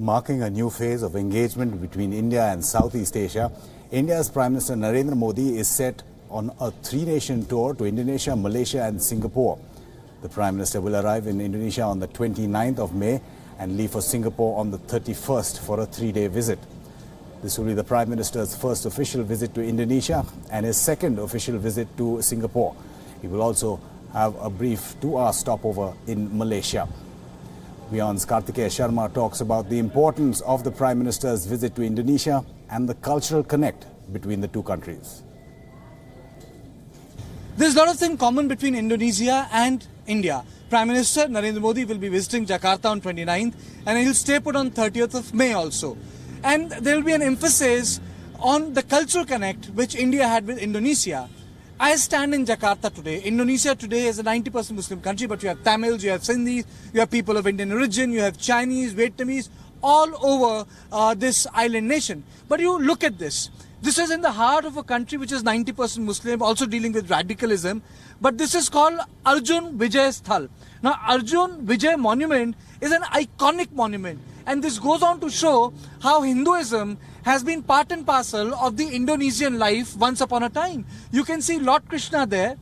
Marking a new phase of engagement between India and Southeast Asia, India's Prime Minister Narendra Modi is set on a three-nation tour to Indonesia, Malaysia and Singapore. The Prime Minister will arrive in Indonesia on the 29th of May and leave for Singapore on the 31st for a three-day visit. This will be the Prime Minister's first official visit to Indonesia and his second official visit to Singapore. He will also have a brief 2-hour stopover in Malaysia. WION's Kartikeya Sharma talks about the importance of the Prime Minister's visit to Indonesia and the cultural connect between the two countries. There's a lot of things common between Indonesia and India. Prime Minister Narendra Modi will be visiting Jakarta on 29th and he'll stay put on 30th of May also. And there will be an emphasis on the cultural connect which India had with Indonesia. I stand in Jakarta today. Indonesia today is a 90% Muslim country, but you have Tamils, you have Sindhis, you have people of Indian origin, you have Chinese, Vietnamese, all over this island nation. But you look at this. This is in the heart of a country which is 90% Muslim, also dealing with radicalism. But this is called Arjun Vijay Sthal. Now, Arjun Vijay Monument is an iconic monument. And this goes on to show how Hinduism has been part and parcel of the Indonesian life once upon a time. You can see Lord Krishna there.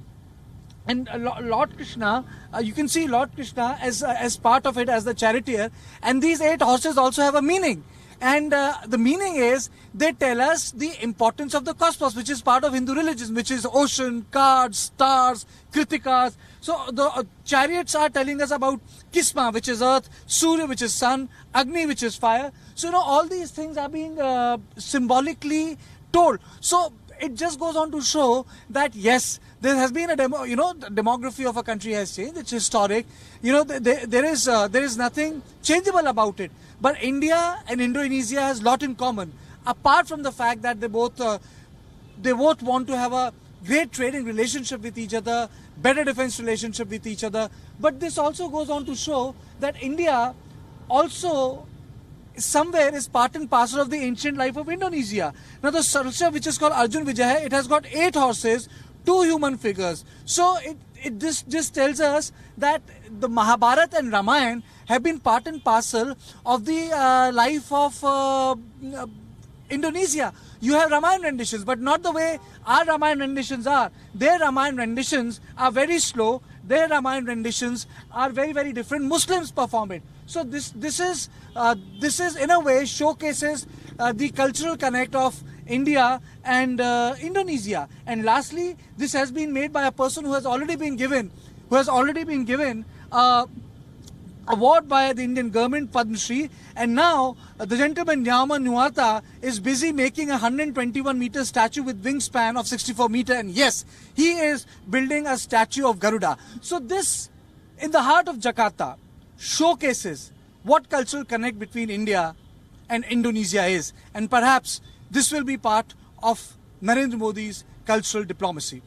And Lord Krishna, you can see Lord Krishna as part of it, as the charioteer. And these 8 horses also have a meaning. And the meaning is, they tell us the importance of the cosmos, which is part of Hindu religion, which is ocean, cards, stars, kritikas. So the chariots are telling us about Kisma, which is earth, Surya, which is sun, Agni, which is fire. So, all these things are being symbolically told. So it just goes on to show that, yes, there has been a the demography of a country has changed. It's historic. There is nothing changeable about it. But India and Indonesia has a lot in common. Apart from the fact that they both want to have a great trading relationship with each other, better defense relationship with each other. But this also goes on to show that India also somewhere is part and parcel of the ancient life of Indonesia. Now the sculpture, which is called Arjun Vijay, it has got 8 horses, 2 human figures. So this just tells us that the Mahabharata and Ramayana have been part and parcel of the life of Indonesia. You have Ramayana renditions, but not the way our Ramayana renditions are. Their Ramayana renditions are very slow. Their Ramayana renditions are very, very different. Muslims perform it. So this is in a way showcases the cultural connect of India and Indonesia. And lastly, this has been made by a person who has already been given award by the Indian government, Padma Shri, and now the gentleman Nyama Nuata is busy making a 121-meter statue with wingspan of 64 meters, and yes, he is building a statue of Garuda. So this, in the heart of Jakarta, showcases what cultural connect between India and Indonesia is, and perhaps this will be part of Narendra Modi's cultural diplomacy.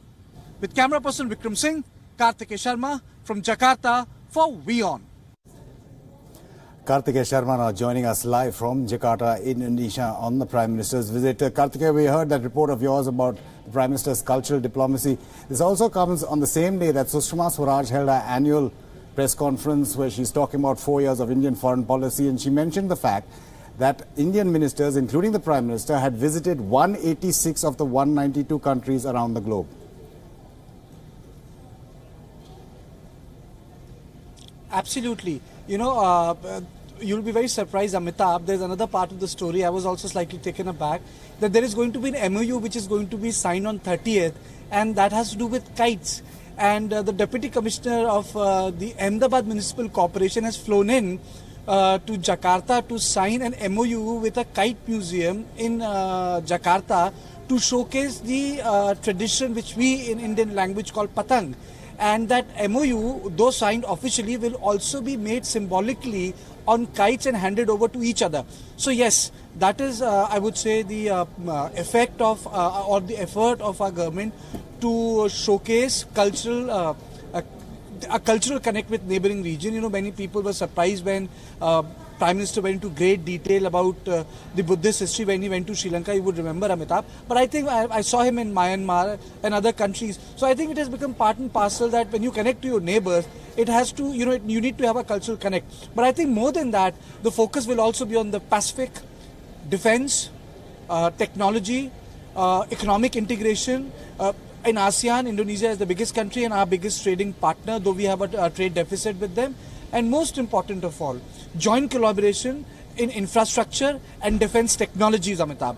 With camera person Vikram Singh, Kartikeya Sharma from Jakarta for WION. Kartikeya Sharma now joining us live from Jakarta, Indonesia, on the Prime Minister's visit. Kartikeya, we heard that report of yours about the Prime Minister's cultural diplomacy. This also comes on the same day that Sushma Swaraj held her annual press conference where she's talking about 4 years of Indian foreign policy, and she mentioned the fact that Indian ministers, including the Prime Minister, had visited 186 of the 192 countries around the globe. Absolutely. You'll be very surprised, Amitabh. There's another part of the story. I was also slightly taken aback that there is going to be an MOU which is going to be signed on 30th, and that has to do with kites. And the Deputy Commissioner of the Ahmedabad Municipal Corporation has flown in to Jakarta to sign an MOU with a kite museum in Jakarta to showcase the tradition which we in Indian language call patang. And that MOU, though signed officially, will also be made symbolically on kites and handed over to each other. So yes, that is, I would say, the effect of or the effort of our government to showcase cultural a cultural connect with neighboring region. Many people were surprised when Prime Minister went into great detail about the Buddhist history when he went to Sri Lanka. You would remember, Amitabh. But I think I saw him in Myanmar and other countries. So I think it has become part and parcel that when you connect to your neighbors, it has to, you need to have a cultural connect. But I think more than that, the focus will also be on the Pacific, defense, technology, economic integration. In ASEAN, Indonesia is the biggest country and our biggest trading partner, though we have a trade deficit with them. And most important of all, joint collaboration in infrastructure and defense technologies, Amitabh.